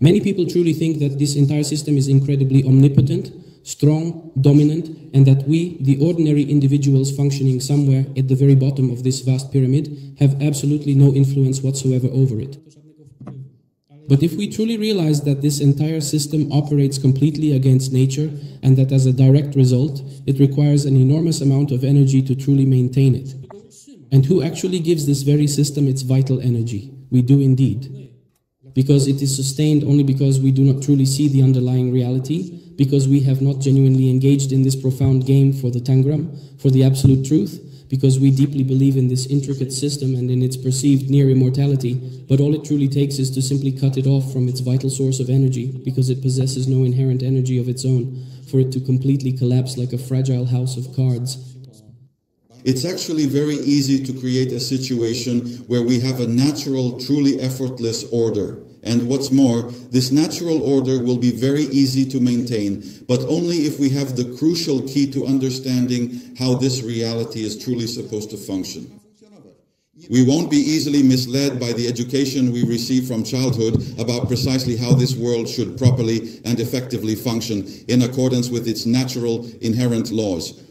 Many people truly think that this entire system is incredibly omnipotent, strong, dominant, and that we, the ordinary individuals functioning somewhere at the very bottom of this vast pyramid, have absolutely no influence whatsoever over it. But if we truly realize that this entire system operates completely against nature, and that as a direct result, it requires an enormous amount of energy to truly maintain it. And who actually gives this very system its vital energy? We do indeed. Because it is sustained only because we do not truly see the underlying reality, because we have not genuinely engaged in this profound game for the Tangram, for the absolute truth, because we deeply believe in this intricate system and in its perceived near immortality, but all it truly takes is to simply cut it off from its vital source of energy, because it possesses no inherent energy of its own, for it to completely collapse like a fragile house of cards. It's actually very easy to create a situation where we have a natural, truly effortless order. And what's more, this natural order will be very easy to maintain, but only if we have the crucial key to understanding how this reality is truly supposed to function. We won't be easily misled by the education we receive from childhood about precisely how this world should properly and effectively function in accordance with its natural, inherent laws.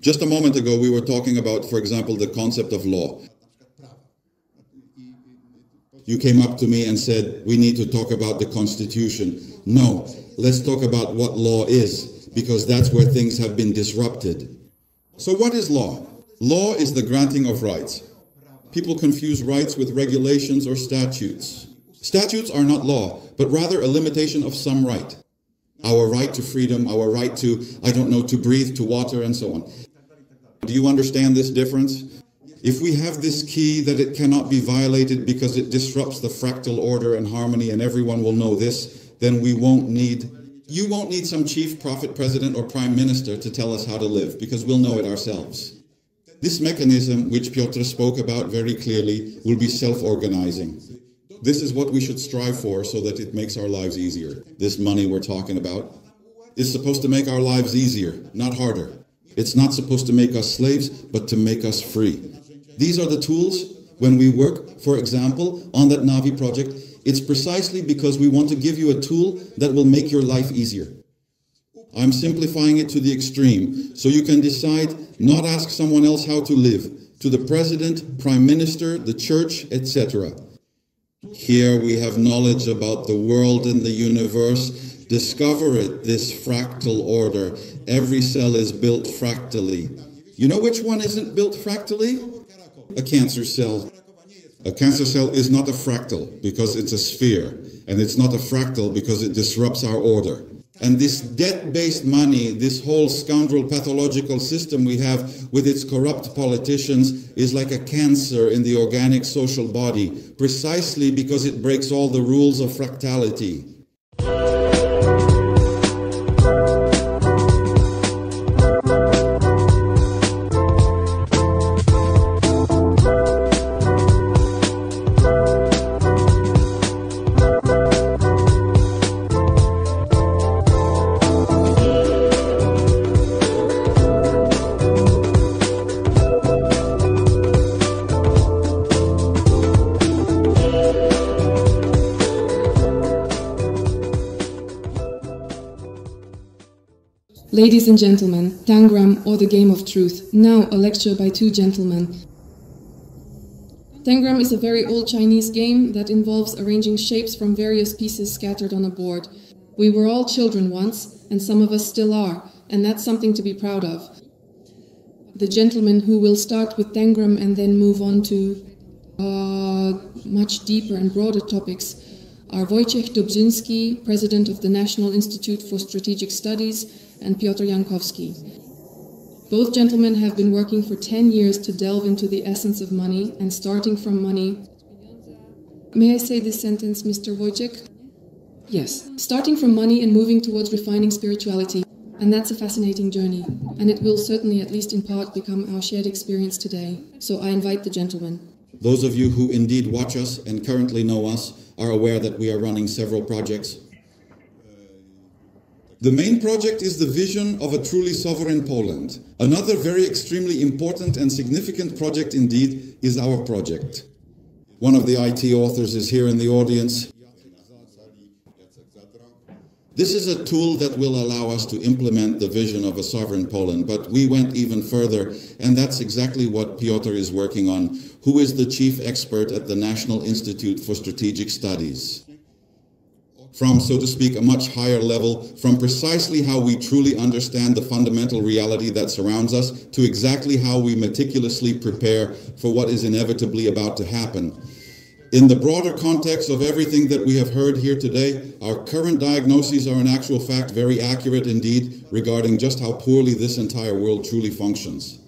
Just a moment ago, we were talking about, for example, the concept of law. You came up to me and said, we need to talk about the Constitution. No, let's talk about what law is, because that's where things have been disrupted. So what is law? Law is the granting of rights. People confuse rights with regulations or statutes. Statutes are not law, but rather a limitation of some right. Our right to freedom, our right to, to breathe, to water, and so on. Do you understand this difference? If we have this key that it cannot be violated because it disrupts the fractal order and harmony, and everyone will know this, then you won't need some chief, prophet, president, or prime minister to tell us how to live, because we'll know it ourselves. This mechanism, which Piotr spoke about very clearly, will be self-organizing. This is what we should strive for so that it makes our lives easier. This money we're talking about is supposed to make our lives easier, not harder. It's not supposed to make us slaves, but to make us free. These are the tools when we work, for example, on that Navi project. It's precisely because we want to give you a tool that will make your life easier. I'm simplifying it to the extreme, so you can decide, not ask someone else how to live, to the president, prime minister, the church, etc. Here we have knowledge about the world and the universe. Discover it, this fractal order. Every cell is built fractally. You know which one isn't built fractally? A cancer cell. A cancer cell is not a fractal because it's a sphere, and it's not a fractal because it disrupts our order. And this debt-based money, this whole scoundrel pathological system we have with its corrupt politicians is like a cancer in the organic social body, precisely because it breaks all the rules of fractality. Ladies and gentlemen, Tangram, or the Game of Truth, now a lecture by two gentlemen. Tangram is a very old Chinese game that involves arranging shapes from various pieces scattered on a board. We were all children once, and some of us still are, and that's something to be proud of. The gentlemen who will start with Tangram and then move on to much deeper and broader topics are Wojciech Dobrzynski, President of the National Institute for Strategic Studies, and Piotr Jankowski. Both gentlemen have been working for 10 years to delve into the essence of money and starting from money. May I say this sentence, Mr. Wojciech? Yes. Starting from money and moving towards refining spirituality. And that's a fascinating journey. And it will certainly, at least in part, become our shared experience today. So I invite the gentlemen. Those of you who indeed watch us and currently know us are aware that we are running several projects. The main project is the vision of a truly sovereign Poland. Another very extremely important and significant project indeed is our project. One of the IT authors is here in the audience. This is a tool that will allow us to implement the vision of a sovereign Poland, but we went even further, and that's exactly what Piotr is working on, who is the chief expert at the National Institute for Strategic Studies. From, so to speak, a much higher level, from precisely how we truly understand the fundamental reality that surrounds us, to exactly how we meticulously prepare for what is inevitably about to happen. In the broader context of everything that we have heard here today, our current diagnoses are in actual fact very accurate indeed regarding just how poorly this entire world truly functions.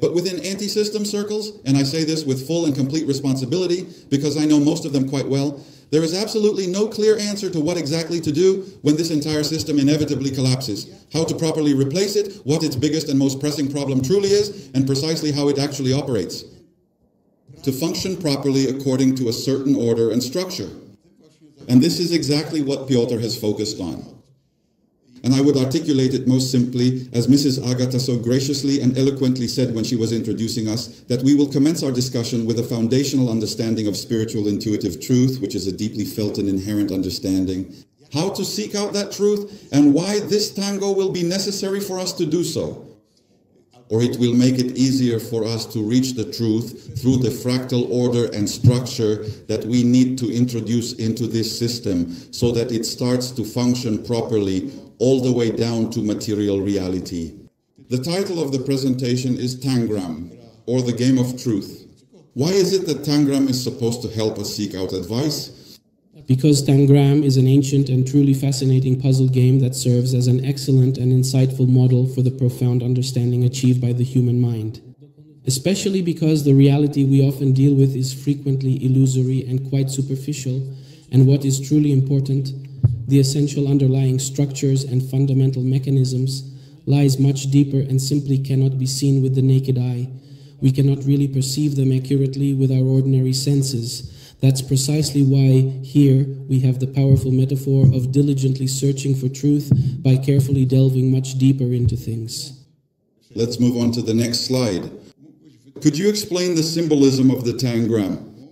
But within anti-system circles, and I say this with full and complete responsibility because I know most of them quite well, there is absolutely no clear answer to what exactly to do when this entire system inevitably collapses, how to properly replace it, what its biggest and most pressing problem truly is, and precisely how it actually operates. To function properly according to a certain order and structure. And this is exactly what Piotr has focused on. And I would articulate it most simply, as Mrs. Agata so graciously and eloquently said when she was introducing us, that we will commence our discussion with a foundational understanding of spiritual intuitive truth, which is a deeply felt and inherent understanding, how to seek out that truth, and why this tango will be necessary for us to do so. Or it will make it easier for us to reach the truth through the fractal order and structure that we need to introduce into this system so that it starts to function properly all the way down to material reality. The title of the presentation is Tangram, or the Game of Truth. Why is it that Tangram is supposed to help us seek out advice? Because Tangram is an ancient and truly fascinating puzzle game that serves as an excellent and insightful model for the profound understanding achieved by the human mind. Especially because the reality we often deal with is frequently illusory and quite superficial, and what is truly important, the essential underlying structures and fundamental mechanisms, lies much deeper and simply cannot be seen with the naked eye. We cannot really perceive them accurately with our ordinary senses. That's precisely why here we have the powerful metaphor of diligently searching for truth by carefully delving much deeper into things. Let's move on to the next slide. Could you explain the symbolism of the Tangram?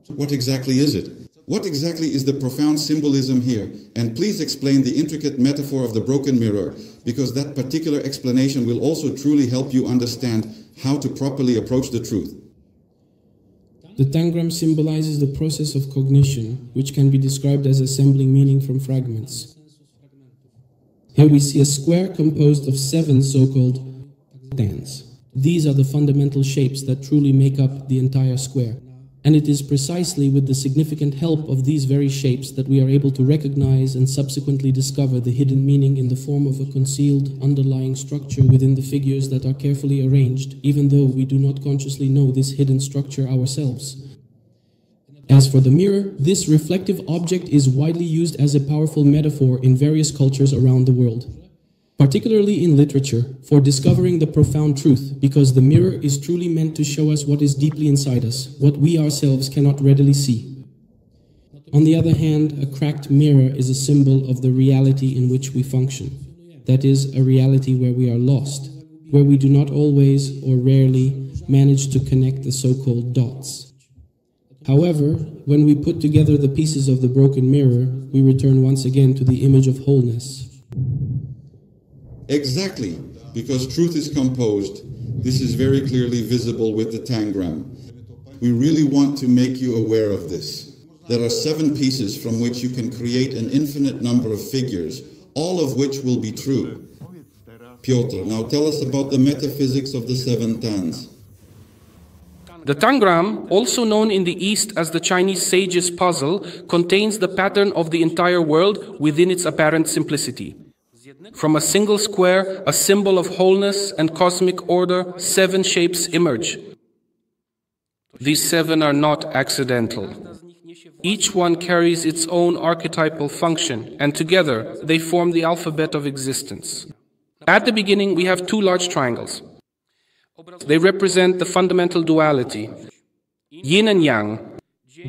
What exactly is it? What exactly is the profound symbolism here? And please explain the intricate metaphor of the broken mirror, because that particular explanation will also truly help you understand how to properly approach the truth. The Tangram symbolizes the process of cognition, which can be described as assembling meaning from fragments. Here we see a square composed of 7 so-called stands. These are the fundamental shapes that truly make up the entire square. And it is precisely with the significant help of these very shapes that we are able to recognize and subsequently discover the hidden meaning in the form of a concealed underlying structure within the figures that are carefully arranged, even though we do not consciously know this hidden structure ourselves. As for the mirror, this reflective object is widely used as a powerful metaphor in various cultures around the world. Particularly in literature, for discovering the profound truth, because the mirror is truly meant to show us what is deeply inside us, what we ourselves cannot readily see. On the other hand, a cracked mirror is a symbol of the reality in which we function. That is, a reality where we are lost, where we do not always or rarely manage to connect the so-called dots. However, when we put together the pieces of the broken mirror, we return once again to the image of wholeness. Exactly, because truth is composed. This is very clearly visible with the Tangram. We really want to make you aware of this. There are 7 pieces from which you can create an infinite number of figures, all of which will be true. Piotr, now tell us about the metaphysics of the 7 tans. The Tangram, also known in the East as the Chinese sage's puzzle, contains the pattern of the entire world within its apparent simplicity. From a single square, a symbol of wholeness and cosmic order, 7 shapes emerge. These 7 are not accidental. Each one carries its own archetypal function, and together they form the alphabet of existence. At the beginning, we have 2 large triangles. They represent the fundamental duality, yin and yang,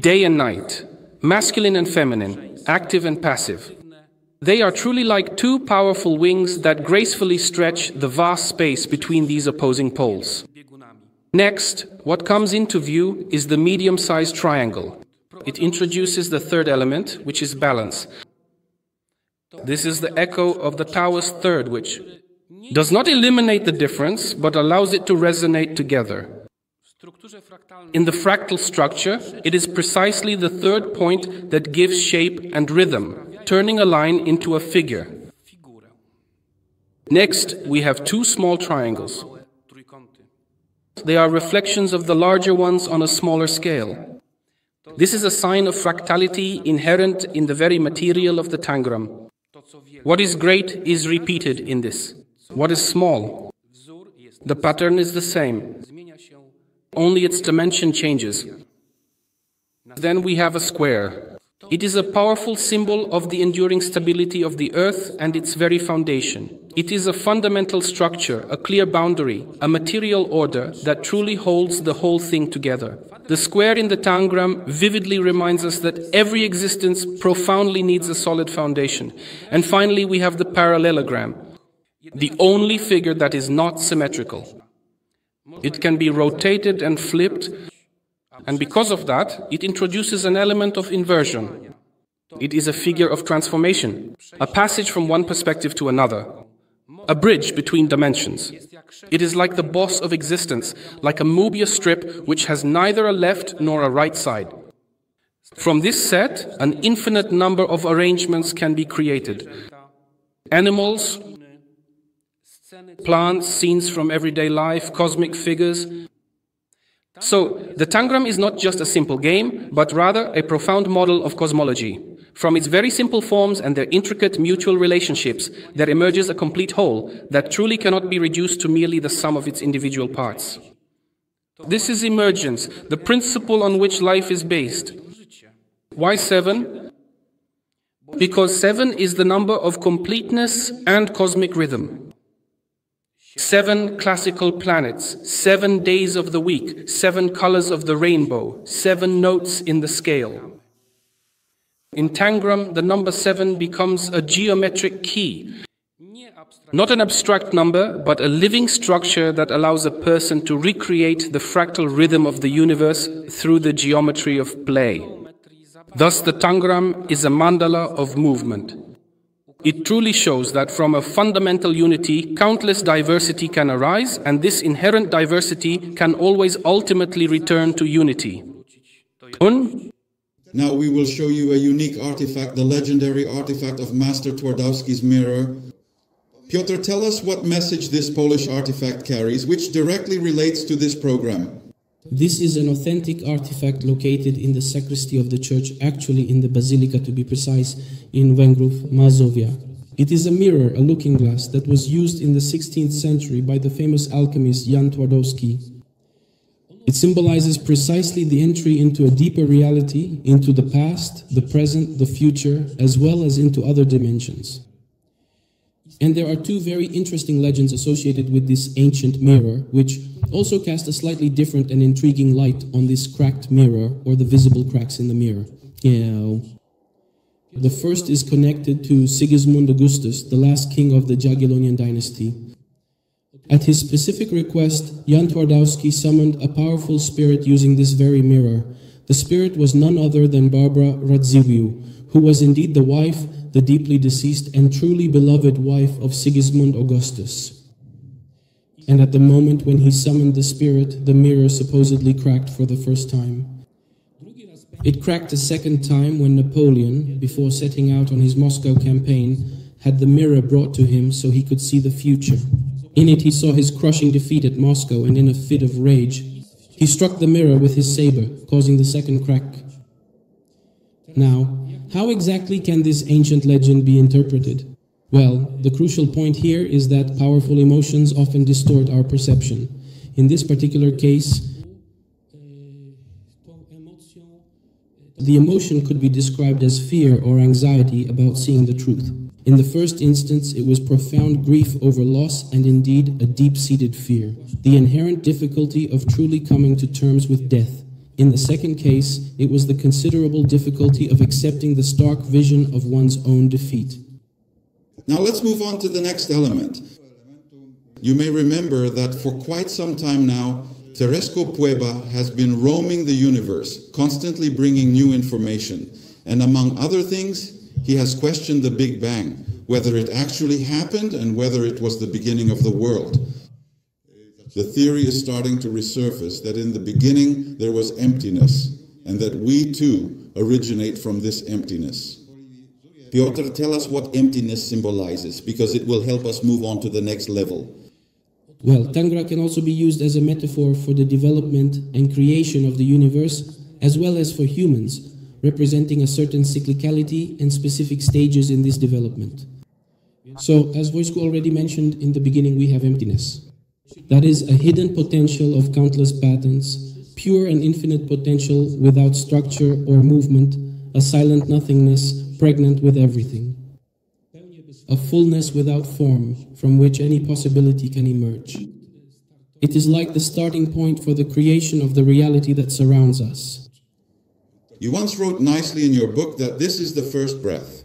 day and night, masculine and feminine, active and passive. They are truly like 2 powerful wings that gracefully stretch the vast space between these opposing poles. Next, what comes into view is the medium-sized triangle, it introduces the third element, which is balance. This is the echo of the Taoist third, which does not eliminate the difference, but allows it to resonate together. In the fractal structure, it is precisely the third point that gives shape and rhythm, turning a line into a figure. Next, we have two small triangles. They are reflections of the larger ones on a smaller scale. This is a sign of fractality inherent in the very material of the Tangram. What is great is repeated in this. What is small? The pattern is the same. Only its dimension changes. Then we have a square. It is a powerful symbol of the enduring stability of the earth and its very foundation. It is a fundamental structure, a clear boundary, a material order that truly holds the whole thing together. The square in the Tangram vividly reminds us that every existence profoundly needs a solid foundation. And finally, we have the parallelogram, the only figure that is not symmetrical. It can be rotated and flipped, and because of that, it introduces an element of inversion. It is a figure of transformation, a passage from one perspective to another, a bridge between dimensions. It is like the boss of existence, like a Mobius strip which has neither a left nor a right side. From this set, an infinite number of arrangements can be created. Animals, plants, scenes from everyday life, cosmic figures. So, the Tangram is not just a simple game, but rather a profound model of cosmology. From its very simple forms and their intricate mutual relationships, there emerges a complete whole that truly cannot be reduced to merely the sum of its individual parts. This is emergence, the principle on which life is based. Why 7? Because 7 is the number of completeness and cosmic rhythm. 7 classical planets, 7 days of the week, 7 colors of the rainbow, 7 notes in the scale. In Tangram, the number 7 becomes a geometric key. Not an abstract number, but a living structure that allows a person to recreate the fractal rhythm of the universe through the geometry of play. Thus, the Tangram is a mandala of movement. It truly shows that from a fundamental unity, countless diversity can arise, and this inherent diversity can always ultimately return to unity. Now we will show you a unique artifact, the legendary artifact of Master Twardowski's mirror. Piotr, tell us what message this Polish artifact carries, which directly relates to this program. This is an authentic artifact located in the sacristy of the church, actually in the basilica to be precise, in Węgrów, Mazovia. It is a mirror, a looking glass, that was used in the 16th century by the famous alchemist Jan Twardowski. It symbolizes precisely the entry into a deeper reality, into the past, the present, the future, as well as into other dimensions. And there are two very interesting legends associated with this ancient mirror, which also cast a slightly different and intriguing light on this cracked mirror, or the visible cracks in the mirror. The first is connected to Sigismund Augustus, the last king of the Jagiellonian dynasty. At his specific request, Jan Twardowski summoned a powerful spirit using this very mirror. The spirit was none other than Barbara Radziwiłł, who was indeed the wife, the deeply deceased and truly beloved wife of Sigismund Augustus. And at the moment when he summoned the spirit, the mirror supposedly cracked for the first time. It cracked a second time when Napoleon, before setting out on his Moscow campaign, had the mirror brought to him so he could see the future. In it he saw his crushing defeat at Moscow, and in a fit of rage, he struck the mirror with his saber, causing the second crack. Now, how exactly can this ancient legend be interpreted? Well, the crucial point here is that powerful emotions often distort our perception. In this particular case, the emotion could be described as fear or anxiety about seeing the truth. In the first instance, it was profound grief over loss and indeed a deep-seated fear, the inherent difficulty of truly coming to terms with death. In the second case, it was the considerable difficulty of accepting the stark vision of one's own defeat. Now let's move on to the next element. You may remember that for quite some time now, Teresco Pueba has been roaming the universe, constantly bringing new information. And among other things, he has questioned the Big Bang, whether it actually happened and whether it was the beginning of the world. The theory is starting to resurface that in the beginning there was emptiness, and that we too originate from this emptiness. Piotr, tell us what emptiness symbolizes, because it will help us move on to the next level. Well, Tangram can also be used as a metaphor for the development and creation of the universe, as well as for humans, representing a certain cyclicality and specific stages in this development. So, as Wojciech already mentioned in the beginning, we have emptiness. That is a hidden potential of countless patterns, pure and infinite potential without structure or movement, a silent nothingness pregnant with everything. A fullness without form, from which any possibility can emerge. It is like the starting point for the creation of the reality that surrounds us. You once wrote nicely in your book that this is the first breath.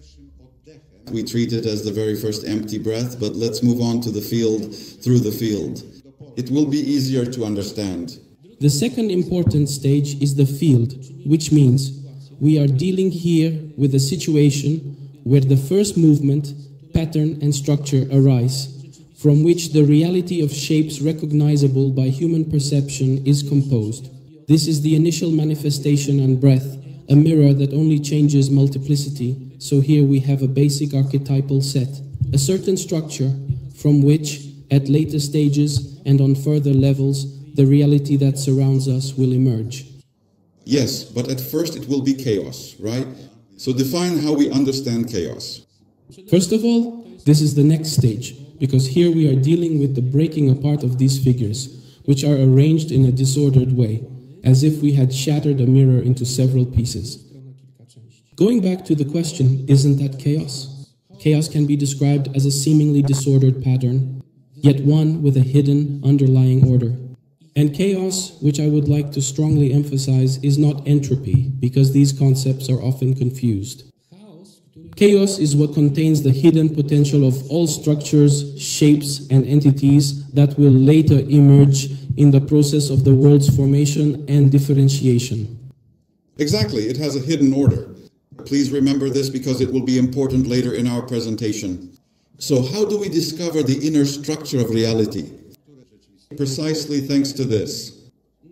We treat it as the very first empty breath, but let's move on to the field, through the field. It will be easier to understand. The second important stage is the field, which means we are dealing here with a situation where the first movement, pattern and structure arise, from which the reality of shapes recognizable by human perception is composed. This is the initial manifestation and breath, a mirror that only changes multiplicity. So here we have a basic archetypal set, a certain structure from which, at later stages and on further levels, the reality that surrounds us will emerge. Yes, but at first it will be chaos, right? So define how we understand chaos. First of all, this is the next stage, because here we are dealing with the breaking apart of these figures, which are arranged in a disordered way, as if we had shattered a mirror into several pieces. Going back to the question, isn't that chaos? Chaos can be described as a seemingly disordered pattern, yet one with a hidden underlying order. And chaos, which I would like to strongly emphasize, is not entropy, because these concepts are often confused. Chaos is what contains the hidden potential of all structures, shapes, and entities that will later emerge in the process of the world's formation and differentiation. Exactly, it has a hidden order. Please remember this because it will be important later in our presentation. So how do we discover the inner structure of reality? Precisely thanks to this.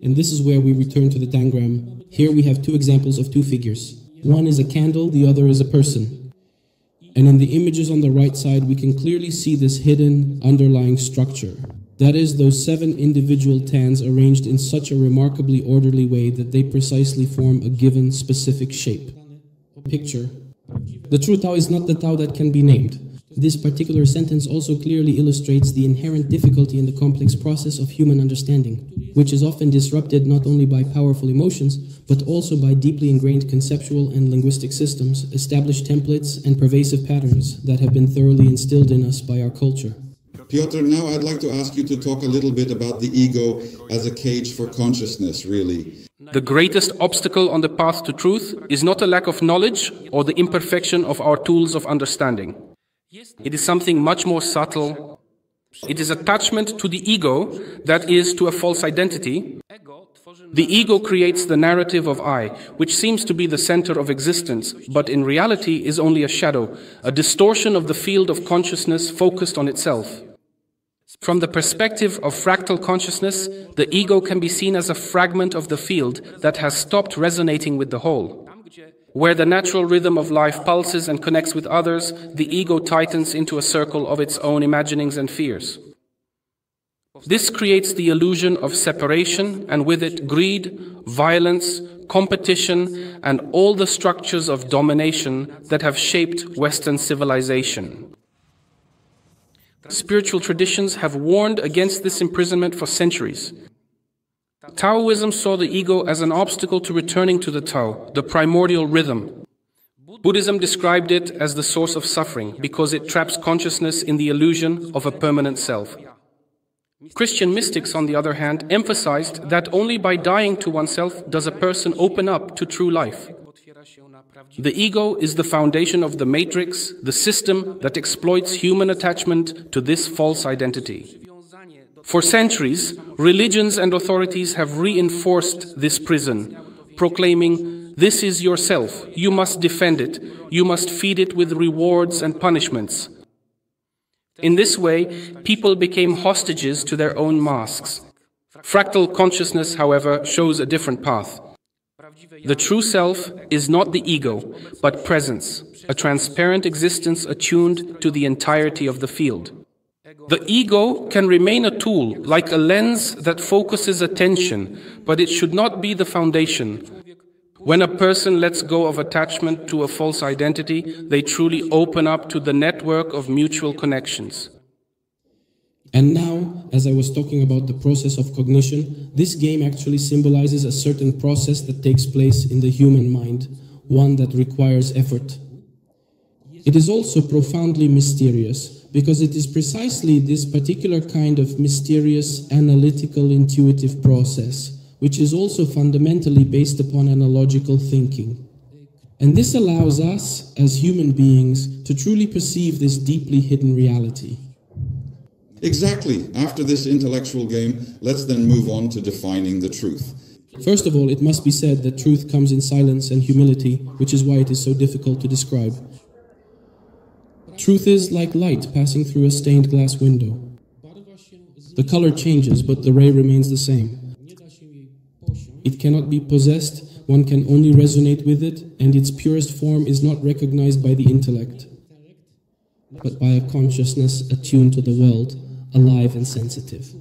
And this is where we return to the Tangram. Here we have two examples of two figures. One is a candle, the other is a person. And in the images on the right side, we can clearly see this hidden underlying structure. That is, those 7 individual tans arranged in such a remarkably orderly way that they precisely form a given specific shape. Picture. The true Tao is not the Tao that can be named. This particular sentence also clearly illustrates the inherent difficulty in the complex process of human understanding, which is often disrupted not only by powerful emotions, but also by deeply ingrained conceptual and linguistic systems, established templates, and pervasive patterns that have been thoroughly instilled in us by our culture. Piotr, now I'd like to ask you to talk a little bit about the ego as a cage for consciousness, really. The greatest obstacle on the path to truth is not a lack of knowledge or the imperfection of our tools of understanding. It is something much more subtle. It is attachment to the ego, that is, to a false identity. The ego creates the narrative of I, which seems to be the center of existence, but in reality is only a shadow, a distortion of the field of consciousness focused on itself. From the perspective of fractal consciousness, the ego can be seen as a fragment of the field that has stopped resonating with the whole. Where the natural rhythm of life pulses and connects with others, the ego tightens into a circle of its own imaginings and fears. This creates the illusion of separation, and with it greed, violence, competition, and all the structures of domination that have shaped Western civilization. Spiritual traditions have warned against this imprisonment for centuries. Taoism saw the ego as an obstacle to returning to the Tao, the primordial rhythm. Buddhism described it as the source of suffering because it traps consciousness in the illusion of a permanent self. Christian mystics, on the other hand, emphasized that only by dying to oneself does a person open up to true life. The ego is the foundation of the matrix, the system that exploits human attachment to this false identity. For centuries, religions and authorities have reinforced this prison, proclaiming, "This is yourself, you must defend it, you must feed it with rewards and punishments." In this way, people became hostages to their own masks. Fractal consciousness, however, shows a different path. The true self is not the ego, but presence, a transparent existence attuned to the entirety of the field. The ego can remain a tool, like a lens that focuses attention, but it should not be the foundation. When a person lets go of attachment to a false identity, they truly open up to the network of mutual connections. And now, as I was talking about the process of cognition, this game actually symbolizes a certain process that takes place in the human mind, one that requires effort. It is also profoundly mysterious, because it is precisely this particular kind of mysterious, analytical, intuitive process, which is also fundamentally based upon analogical thinking. And this allows us, as human beings, to truly perceive this deeply hidden reality. Exactly. After this intellectual game, let's then move on to defining the truth. First of all, it must be said that truth comes in silence and humility, which is why it is so difficult to describe. Truth is like light passing through a stained glass window. The color changes, but the ray remains the same. It cannot be possessed, one can only resonate with it, and its purest form is not recognized by the intellect, but by a consciousness attuned to the world, alive and sensitive.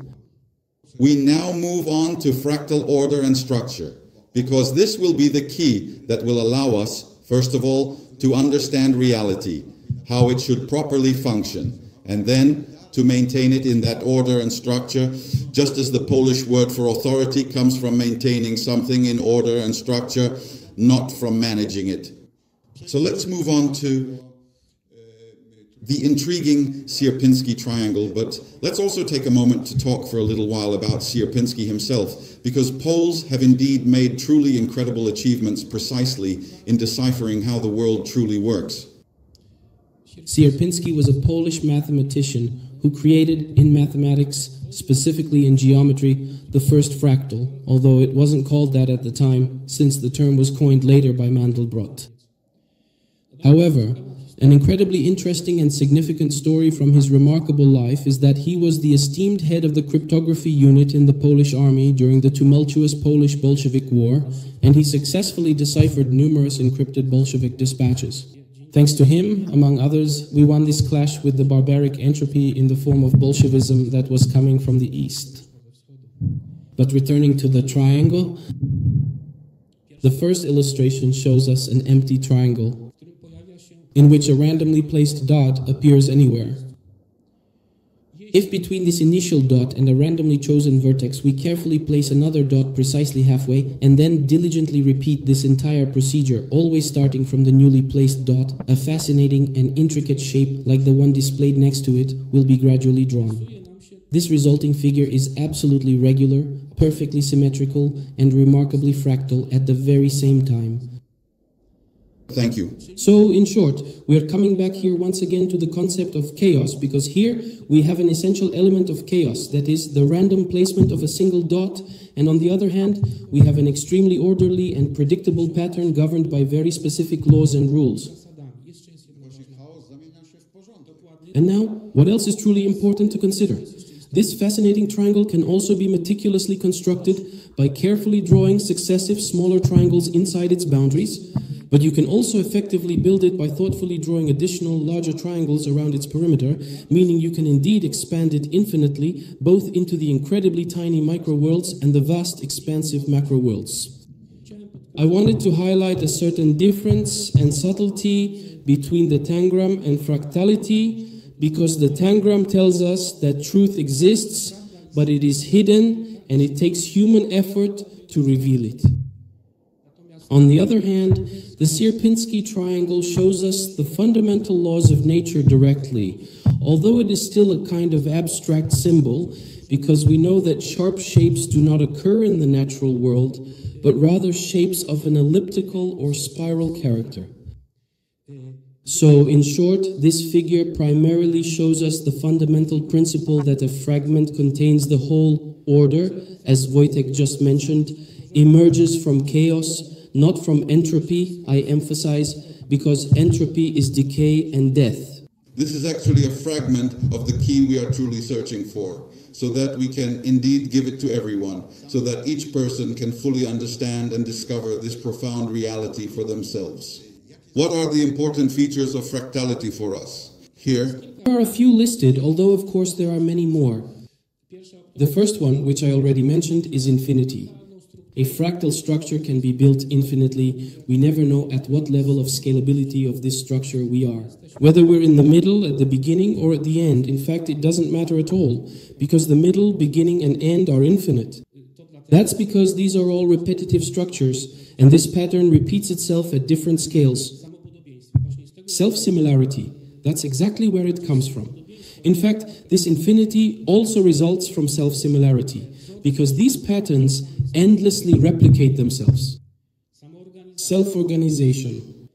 We now move on to fractal order and structure, because this will be the key that will allow us, first of all, to understand reality, how it should properly function, and then to maintain it in that order and structure, just as the Polish word for authority comes from maintaining something in order and structure, not from managing it. So let's move on to the intriguing Sierpinski triangle, but let's also take a moment to talk for a little while about Sierpinski himself, because Poles have indeed made truly incredible achievements precisely in deciphering how the world truly works. Sierpinski was a Polish mathematician who created in mathematics, specifically in geometry, the first fractal, although it wasn't called that at the time, since the term was coined later by Mandelbrot. However, an incredibly interesting and significant story from his remarkable life is that he was the esteemed head of the cryptography unit in the Polish army during the tumultuous Polish Bolshevik War, and he successfully deciphered numerous encrypted Bolshevik dispatches. Thanks to him, among others, we won this clash with the barbaric entropy in the form of Bolshevism that was coming from the East. But returning to the triangle, the first illustration shows us an empty triangle, in which a randomly placed dot appears anywhere. If between this initial dot and a randomly chosen vertex we carefully place another dot precisely halfway and then diligently repeat this entire procedure, always starting from the newly placed dot, a fascinating and intricate shape like the one displayed next to it will be gradually drawn. This resulting figure is absolutely regular, perfectly symmetrical, and remarkably fractal at the very same time. Thank you. So, in short, we are coming back here once again to the concept of chaos, because here we have an essential element of chaos, that is, the random placement of a single dot, and on the other hand, we have an extremely orderly and predictable pattern governed by very specific laws and rules. And now, what else is truly important to consider? This fascinating triangle can also be meticulously constructed by carefully drawing successive smaller triangles inside its boundaries, but you can also effectively build it by thoughtfully drawing additional larger triangles around its perimeter, meaning you can indeed expand it infinitely, both into the incredibly tiny micro-worlds and the vast expansive macro-worlds. I wanted to highlight a certain difference and subtlety between the Tangram and fractality, because the Tangram tells us that truth exists, but it is hidden and it takes human effort to reveal it. On the other hand, the Sierpinski triangle shows us the fundamental laws of nature directly, although it is still a kind of abstract symbol, because we know that sharp shapes do not occur in the natural world, but rather shapes of an elliptical or spiral character. So, in short, this figure primarily shows us the fundamental principle that a fragment contains the whole order, as Wojtek just mentioned, emerges from chaos, not from entropy, I emphasize, because entropy is decay and death. This is actually a fragment of the key we are truly searching for, so that we can indeed give it to everyone, so that each person can fully understand and discover this profound reality for themselves. What are the important features of fractality for us? Here, there are a few listed, although of course there are many more. The first one, which I already mentioned, is infinity. A fractal structure can be built infinitely. We never know at what level of scalability of this structure we are. Whether we're in the middle, at the beginning, or at the end, in fact, it doesn't matter at all, because the middle, beginning, and end are infinite. That's because these are all repetitive structures, and this pattern repeats itself at different scales. Self-similarity, that's exactly where it comes from. In fact, this infinity also results from self-similarity, because these patterns endlessly replicate themselves. Self-organization.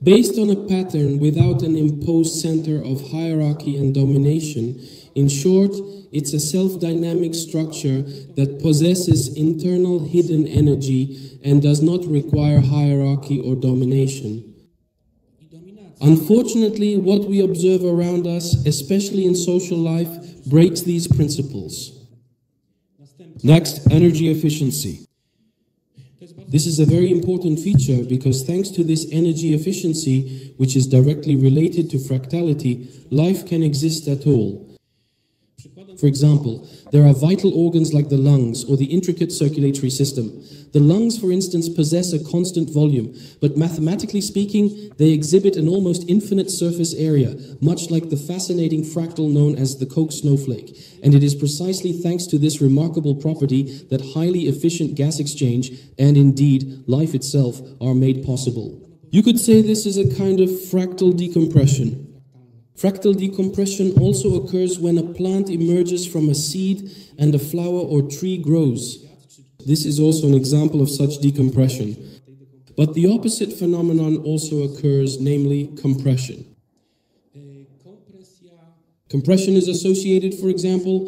Based on a pattern without an imposed center of hierarchy and domination, in short, it's a self-dynamic structure that possesses internal hidden energy and does not require hierarchy or domination. Unfortunately, what we observe around us, especially in social life, breaks these principles. Next, energy efficiency. This is a very important feature because thanks to this energy efficiency, which is directly related to fractality, life can exist at all. For example, there are vital organs like the lungs or the intricate circulatory system. The lungs, for instance, possess a constant volume, but mathematically speaking, they exhibit an almost infinite surface area, much like the fascinating fractal known as the Koch snowflake. And it is precisely thanks to this remarkable property that highly efficient gas exchange, and indeed life itself, are made possible. You could say this is a kind of fractal decompression. Fractal decompression also occurs when a plant emerges from a seed and a flower or tree grows. This is also an example of such decompression. But the opposite phenomenon also occurs, namely compression. Compression is associated, for example,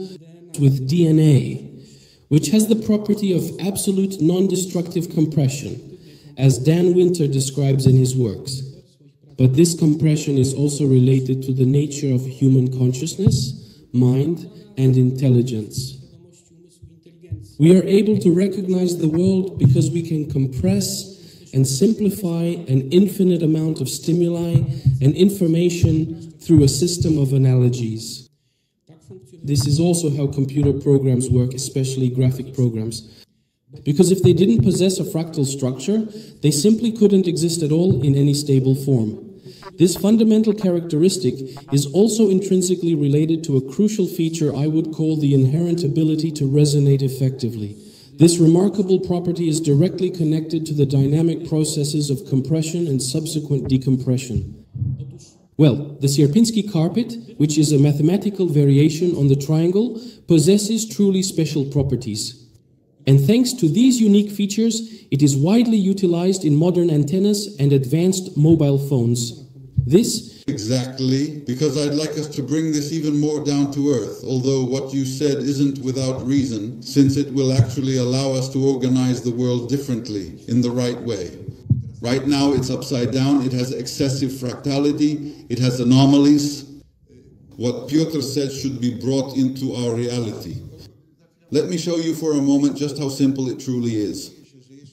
with DNA, which has the property of absolute non-destructive compression, as Dan Winter describes in his works. But this compression is also related to the nature of human consciousness, mind, and intelligence. We are able to recognize the world because we can compress and simplify an infinite amount of stimuli and information through a system of analogies. This is also how computer programs work, especially graphic programs. Because if they didn't possess a fractal structure, they simply couldn't exist at all in any stable form. This fundamental characteristic is also intrinsically related to a crucial feature I would call the inherent ability to resonate effectively. This remarkable property is directly connected to the dynamic processes of compression and subsequent decompression. Well, the Sierpinski carpet, which is a mathematical variation on the triangle, possesses truly special properties. And thanks to these unique features, it is widely utilized in modern antennas and advanced mobile phones. This exactly, because I'd like us to bring this even more down to earth, although what you said isn't without reason, since it will actually allow us to organize the world differently, in the right way. Right now it's upside down, it has excessive fractality, it has anomalies. What Piotr said should be brought into our reality. Let me show you for a moment just how simple it truly is.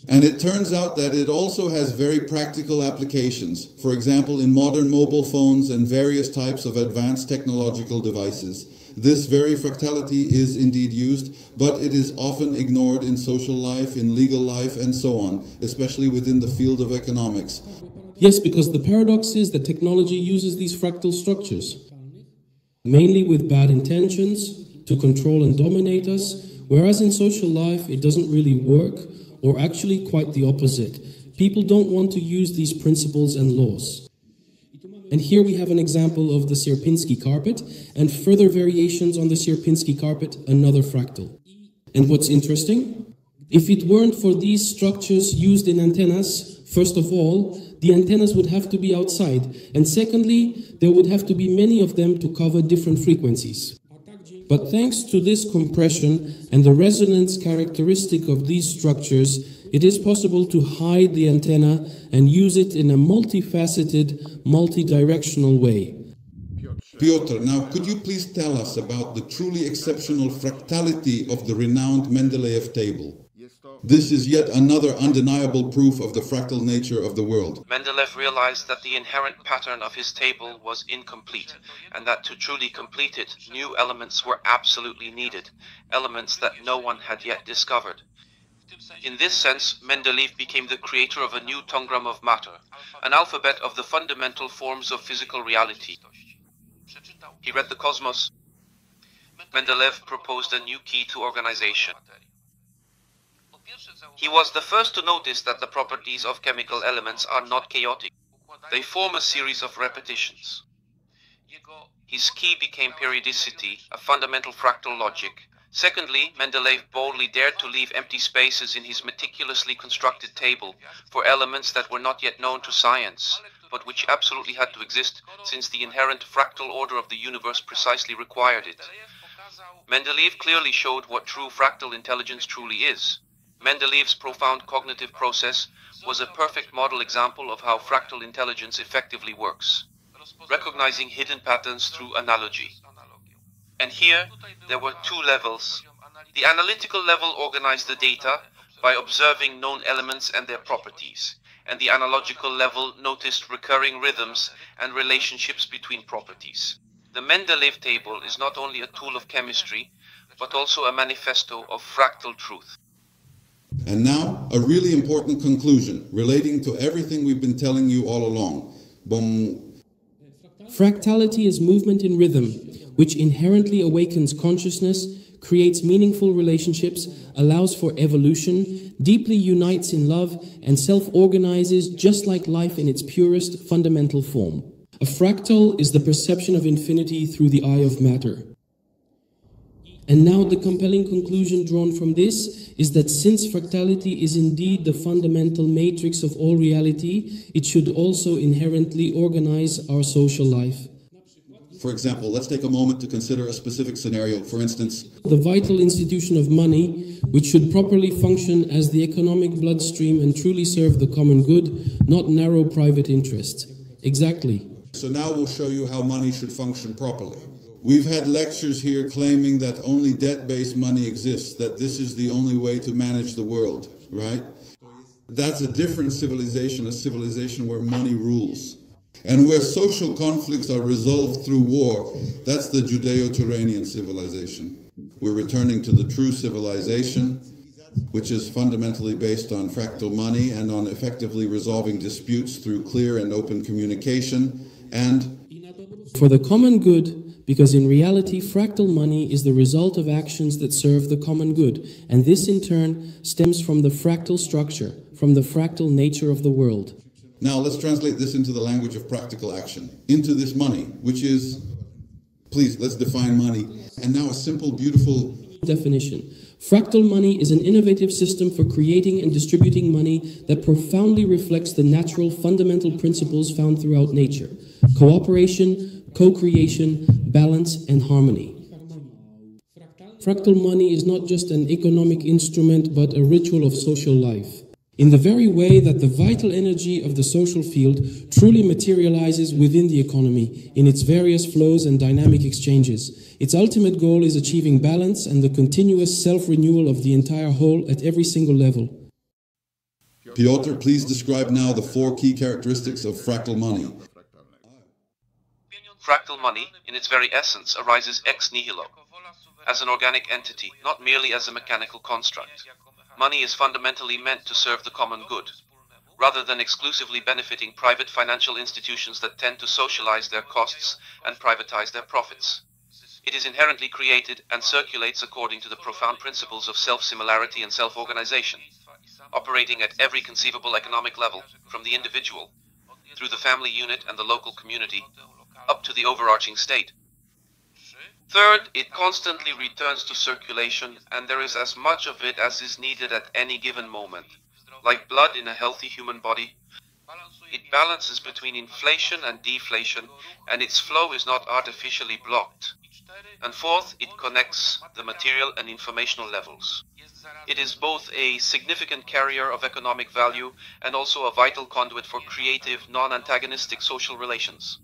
And it turns out that it also has very practical applications. For example, in modern mobile phones and various types of advanced technological devices. This very fractality is indeed used, but it is often ignored in social life, in legal life, and so on, especially within the field of economics. Yes, because the paradox is that technology uses these fractal structures, mainly with bad intentions, to control and dominate us, whereas in social life it doesn't really work, or actually quite the opposite. People don't want to use these principles and laws. And here we have an example of the Sierpinski carpet, and further variations on the Sierpinski carpet, another fractal. And what's interesting? If it weren't for these structures used in antennas, first of all, the antennas would have to be outside. And secondly, there would have to be many of them to cover different frequencies. But thanks to this compression and the resonance characteristic of these structures, it is possible to hide the antenna and use it in a multifaceted, multi-directional way. Piotr, now could you please tell us about the truly exceptional fractality of the renowned Mendeleev table? This is yet another undeniable proof of the fractal nature of the world. Mendeleev realized that the inherent pattern of his table was incomplete, and that to truly complete it, new elements were absolutely needed, elements that no one had yet discovered. In this sense, Mendeleev became the creator of a new Tangram of matter, an alphabet of the fundamental forms of physical reality. He read the cosmos. Mendeleev proposed a new key to organization. He was the first to notice that the properties of chemical elements are not chaotic. They form a series of repetitions. His key became periodicity, a fundamental fractal logic. Secondly, Mendeleev boldly dared to leave empty spaces in his meticulously constructed table for elements that were not yet known to science, but which absolutely had to exist since the inherent fractal order of the universe precisely required it. Mendeleev clearly showed what true fractal intelligence truly is. Mendeleev's profound cognitive process was a perfect model example of how fractal intelligence effectively works, recognizing hidden patterns through analogy. And here, there were two levels. The analytical level organized the data by observing known elements and their properties, and the analogical level noticed recurring rhythms and relationships between properties. The Mendeleev table is not only a tool of chemistry, but also a manifesto of fractal truth. And now, a really important conclusion relating to everything we've been telling you all along. Fractality is movement in rhythm, which inherently awakens consciousness, creates meaningful relationships, allows for evolution, deeply unites in love, and self-organizes just like life in its purest, fundamental form. A fractal is the perception of infinity through the eye of matter. And now the compelling conclusion drawn from this is that since fractality is indeed the fundamental matrix of all reality, it should also inherently organize our social life. For example, let's take a moment to consider a specific scenario. For instance, the vital institution of money, which should properly function as the economic bloodstream and truly serve the common good, not narrow private interests. Exactly. So now we'll show you how money should function properly. We've had lectures here claiming that only debt-based money exists, that this is the only way to manage the world, right? That's a different civilization, a civilization where money rules. And where social conflicts are resolved through war, that's the Judeo-Turanian civilization. We're returning to the true civilization, which is fundamentally based on fractal money and on effectively resolving disputes through clear and open communication and for the common good, because in reality, fractal money is the result of actions that serve the common good, and this in turn stems from the fractal structure, from the fractal nature of the world. Now let's translate this into the language of practical action, into this money, which is, please, let's define money. And now a simple, beautiful definition. Fractal money is an innovative system for creating and distributing money that profoundly reflects the natural fundamental principles found throughout nature: cooperation, co-creation, balance, and harmony. Fractal money is not just an economic instrument, but a ritual of social life. In the very way that the vital energy of the social field truly materializes within the economy, in its various flows and dynamic exchanges. Its ultimate goal is achieving balance and the continuous self-renewal of the entire whole at every single level. Piotr, please describe now the 4 key characteristics of fractal money. Fractal money, in its very essence, arises ex nihilo, as an organic entity, not merely as a mechanical construct. Money is fundamentally meant to serve the common good, rather than exclusively benefiting private financial institutions that tend to socialize their costs and privatize their profits. It is inherently created and circulates according to the profound principles of self-similarity and self-organization, operating at every conceivable economic level, from the individual, through the family unit and the local community, up to the overarching state. Third, it constantly returns to circulation, and there is as much of it as is needed at any given moment. Like blood in a healthy human body, It balances between inflation and deflation, and its flow is not artificially blocked. And fourth, it connects the material and informational levels. It is both a significant carrier of economic value and also a vital conduit for creative, non-antagonistic social relations.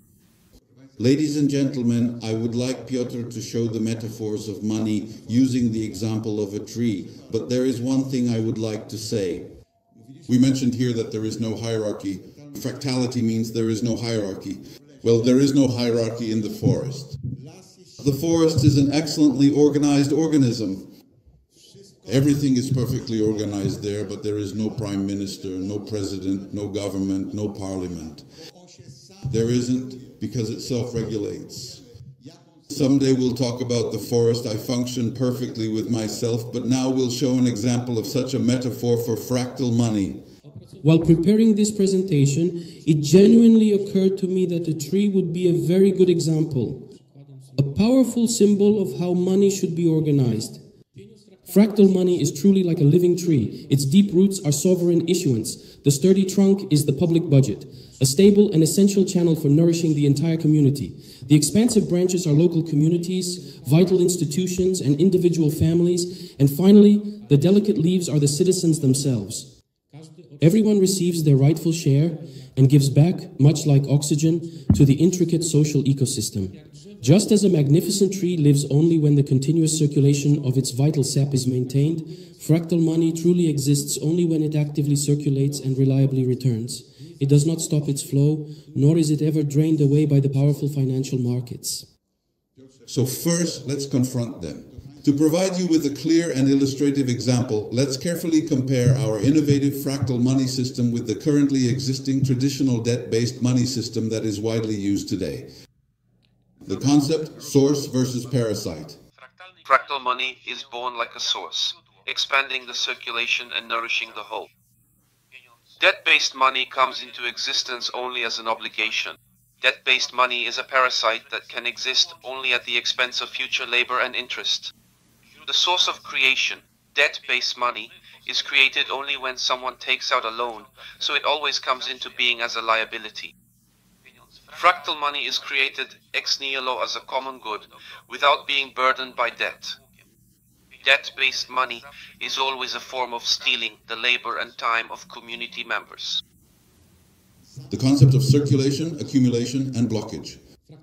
Ladies and gentlemen, I would like Piotr to show the metaphors of money using the example of a tree, but there is one thing I would like to say. We mentioned here that there is no hierarchy. Fractality means there is no hierarchy. Well, there is no hierarchy in the forest. The forest is an excellently organized organism. Everything is perfectly organized there, but there is no prime minister, no president, no government, no parliament. There isn't because it self-regulates. Someday we'll talk about the forest. I function perfectly with myself, but now we'll show an example of such a metaphor for fractal money. While preparing this presentation, it genuinely occurred to me that a tree would be a very good example, a powerful symbol of how money should be organized. Fractal money is truly like a living tree. Its deep roots are sovereign issuance. The sturdy trunk is the public budget, a stable and essential channel for nourishing the entire community. The expansive branches are local communities, vital institutions, and individual families. And finally, the delicate leaves are the citizens themselves. Everyone receives their rightful share and gives back, much like oxygen, to the intricate social ecosystem. Just as a magnificent tree lives only when the continuous circulation of its vital sap is maintained, fractal money truly exists only when it actively circulates and reliably returns. It does not stop its flow, nor is it ever drained away by the powerful financial markets. So first, let's confront them. To provide you with a clear and illustrative example, let's carefully compare our innovative fractal money system with the currently existing traditional debt-based money system that is widely used today. The concept, source versus parasite. Fractal money is born like a source, expanding the circulation and nourishing the whole. Debt-based money comes into existence only as an obligation. Debt-based money is a parasite that can exist only at the expense of future labor and interest. The source of creation, debt-based money, is created only when someone takes out a loan, so it always comes into being as a liability. Fractal money is created ex nihilo as a common good, without being burdened by debt. Debt-based money is always a form of stealing the labor and time of community members. The concept of circulation, accumulation, and blockage.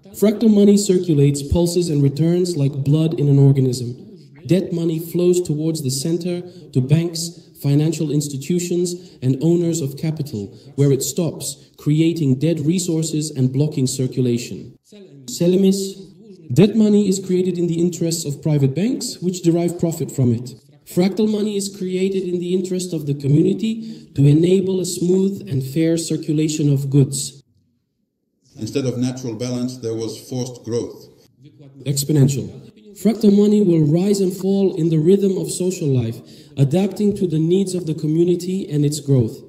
Fractal money circulates, pulses, and returns like blood in an organism. Debt money flows towards the center, to banks, financial institutions, and owners of capital, where it stops, creating dead resources and blocking circulation. Selemis. Debt money is created in the interests of private banks, which derive profit from it. Fractal money is created in the interest of the community to enable a smooth and fair circulation of goods. Instead of natural balance, there was forced growth. Exponential. Fractal money will rise and fall in the rhythm of social life, adapting to the needs of the community and its growth.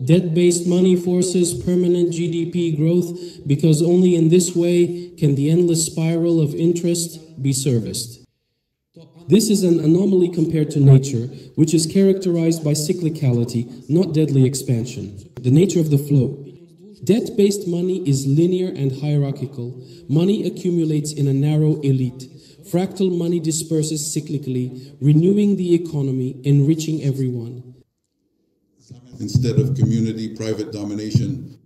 Debt-based money forces permanent GDP growth because only in this way can the endless spiral of interest be serviced. This is an anomaly compared to nature, which is characterized by cyclicality, not deadly expansion. The nature of the flow. Debt-based money is linear and hierarchical. Money accumulates in a narrow elite. Fractal money disperses cyclically, renewing the economy, enriching everyone. Instead of community private domination.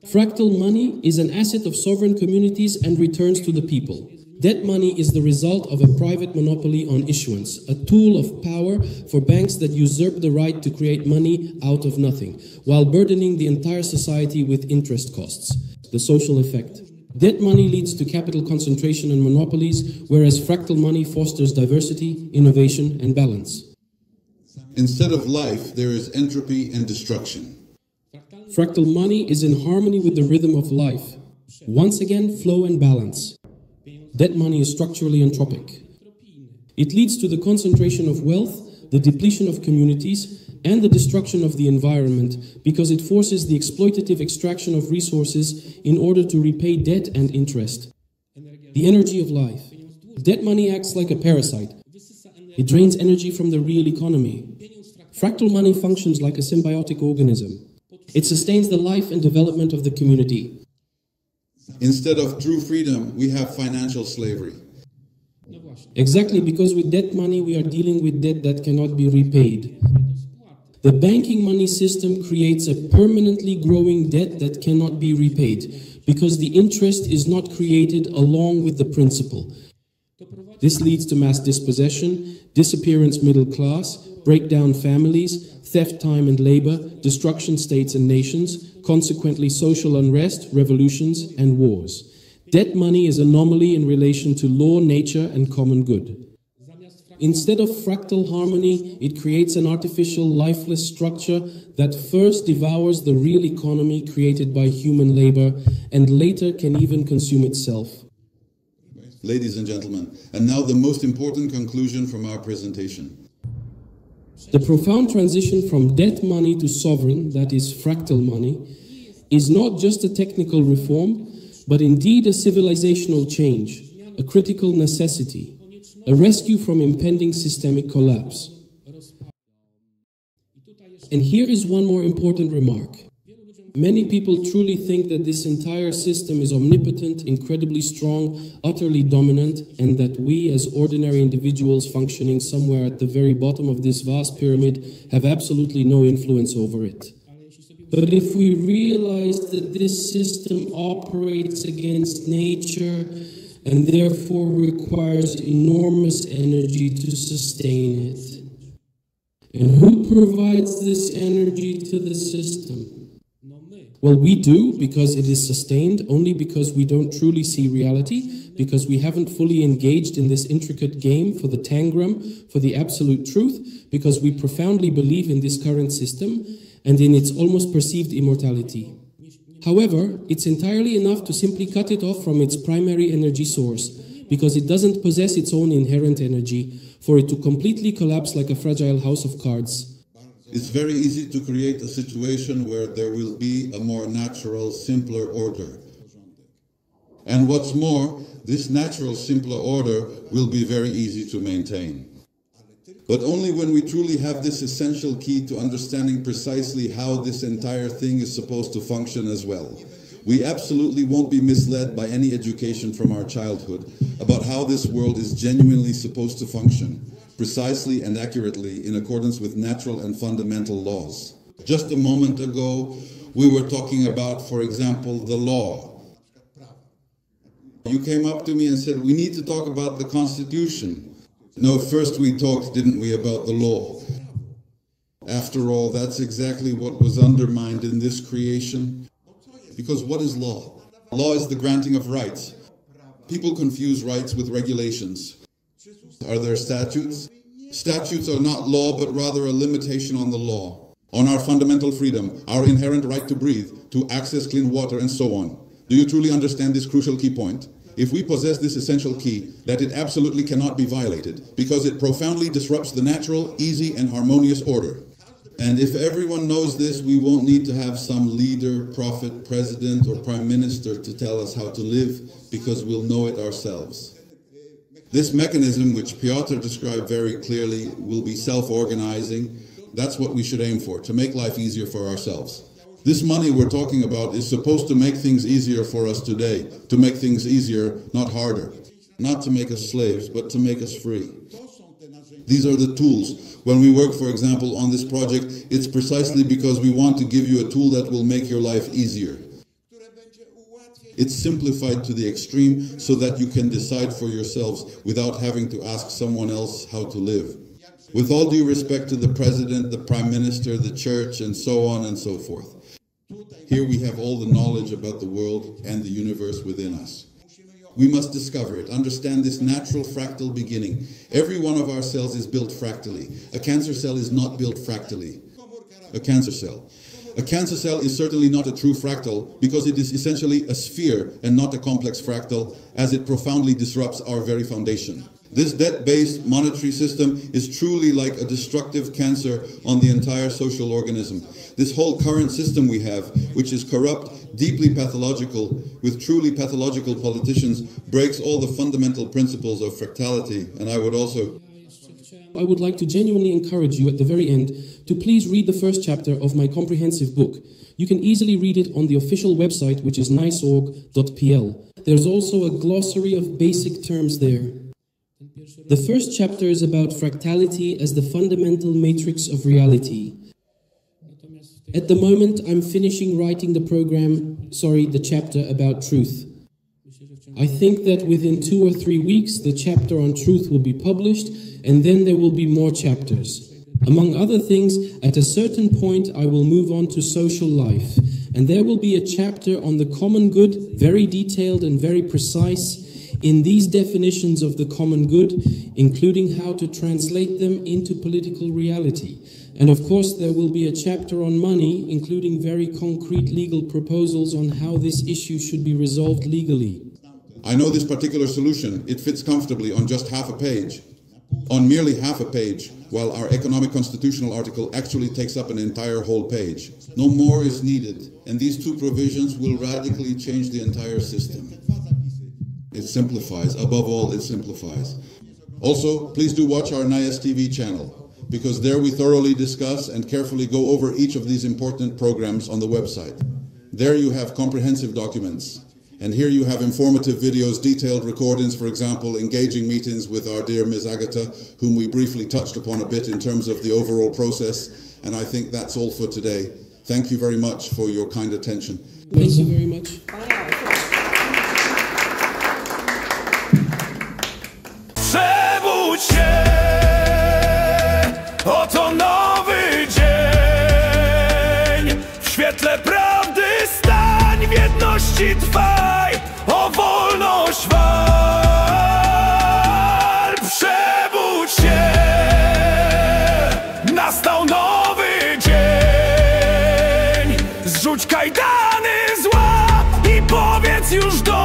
Fractal money is an asset of sovereign communities and returns to the people. Debt money is the result of a private monopoly on issuance, a tool of power for banks that usurp the right to create money out of nothing, while burdening the entire society with interest costs. The social effect. Debt money leads to capital concentration and monopolies, whereas fractal money fosters diversity, innovation, and balance. Instead of life, there is entropy and destruction. Fractal money is in harmony with the rhythm of life. Once again, flow and balance. Debt money is structurally entropic. It leads to the concentration of wealth, the depletion of communities, and the destruction of the environment because it forces the exploitative extraction of resources in order to repay debt and interest. The energy of life. Debt money acts like a parasite. It drains energy from the real economy. Fractal money functions like a symbiotic organism. It sustains the life and development of the community. Instead of true freedom, we have financial slavery. Exactly, because with debt money we are dealing with debt that cannot be repaid. The banking money system creates a permanently growing debt that cannot be repaid, because the interest is not created along with the principal. This leads to mass dispossession, disappearance middle class, breakdown families, theft time and labor, destruction states and nations, consequently social unrest, revolutions and wars. Debt money is an anomaly in relation to law, nature and common good. Instead of fractal harmony, it creates an artificial, lifeless structure that first devours the real economy created by human labor and later can even consume itself. Ladies and gentlemen, and now the most important conclusion from our presentation. The profound transition from debt money to sovereign, that is fractal money, is not just a technical reform, but indeed a civilizational change, a critical necessity, a rescue from impending systemic collapse. And here is one more important remark. Many people truly think that this entire system is omnipotent, incredibly strong, utterly dominant, and that we as ordinary individuals functioning somewhere at the very bottom of this vast pyramid have absolutely no influence over it. But if we realize that this system operates against nature and therefore requires enormous energy to sustain it, and who provides this energy to the system? Well, we do, because it is sustained only because we don't truly see reality, because we haven't fully engaged in this intricate game for the Tangram, for the absolute truth, because we profoundly believe in this current system and in its almost perceived immortality. However, it's entirely enough to simply cut it off from its primary energy source, because it doesn't possess its own inherent energy, for it to completely collapse like a fragile house of cards. It's very easy to create a situation where there will be a more natural, simpler order. And what's more, this natural, simpler order will be very easy to maintain. But only when we truly have this essential key to understanding precisely how this entire thing is supposed to function as well. We absolutely won't be misled by any education from our childhood about how this world is genuinely supposed to function, precisely and accurately in accordance with natural and fundamental laws. Just a moment ago, we were talking about, for example, the law. You came up to me and said, we need to talk about the Constitution. No, first we talked, didn't we, about the law? After all, that's exactly what was undermined in this creation. Because what is law? Law is the granting of rights. People confuse rights with regulations. Are there statutes? Statutes are not law, but rather a limitation on the law, on our fundamental freedom, our inherent right to breathe, to access clean water, and so on. Do you truly understand this crucial key point? If we possess this essential key, that it absolutely cannot be violated, because it profoundly disrupts the natural, easy, and harmonious order. And if everyone knows this, we won't need to have some leader, prophet, president, or prime minister to tell us how to live, because we'll know it ourselves. This mechanism, which Piotr described very clearly, will be self-organizing. That's what we should aim for, to make life easier for ourselves. This money we're talking about is supposed to make things easier for us today, to make things easier, not harder. Not to make us slaves, but to make us free. These are the tools. When we work, for example, on this project, it's precisely because we want to give you a tool that will make your life easier. It's simplified to the extreme so that you can decide for yourselves without having to ask someone else how to live. With all due respect to the president, the prime minister, the church, and so on and so forth. Here we have all the knowledge about the world and the universe within us. We must discover it, understand this natural fractal beginning. Every one of our cells is built fractally. A cancer cell is not built fractally. A cancer cell. A cancer cell is certainly not a true fractal because it is essentially a sphere and not a complex fractal, as it profoundly disrupts our very foundation. This debt-based monetary system is truly like a destructive cancer on the entire social organism. This whole current system we have, which is corrupt, deeply pathological, with truly pathological politicians, breaks all the fundamental principles of fractality. And I would like to genuinely encourage you at the very end to please read the first chapter of my comprehensive book, You can easily read it on the official website, which is niceorg.pl. There's also a glossary of basic terms there. The first chapter is about fractality as the fundamental matrix of reality. At the moment, I'm finishing writing the chapter about truth. I think that within 2 or 3 weeks, the chapter on truth will be published, and then there will be more chapters. Among other things, at a certain point, I will move on to social life, and there will be a chapter on the common good, very detailed and very precise, in these definitions of the common good, including how to translate them into political reality. And of course, there will be a chapter on money, including very concrete legal proposals on how this issue should be resolved legally. I know this particular solution. It fits comfortably on just half a page, on merely half a page, while our economic constitutional article actually takes up an entire whole page. No more is needed, and these 2 provisions will radically change the entire system. It simplifies, above all, it simplifies. Also, please do watch our NISS TV channel, because there we thoroughly discuss and carefully go over each of these important programs on the website. There you have comprehensive documents, and here you have informative videos, detailed recordings, for example, engaging meetings with our dear Ms. Agata, whom we briefly touched upon a bit in terms of the overall process, and I think that's all for today. Thank you very much for your kind attention. Thank you very much. Przebudź się, oto nowy dzień. W świetle prawdy stań, w jedności trwaj, o wolność wal. Przebudź się, nastał nowy dzień. Zrzuć kajdany zła i powiedz już do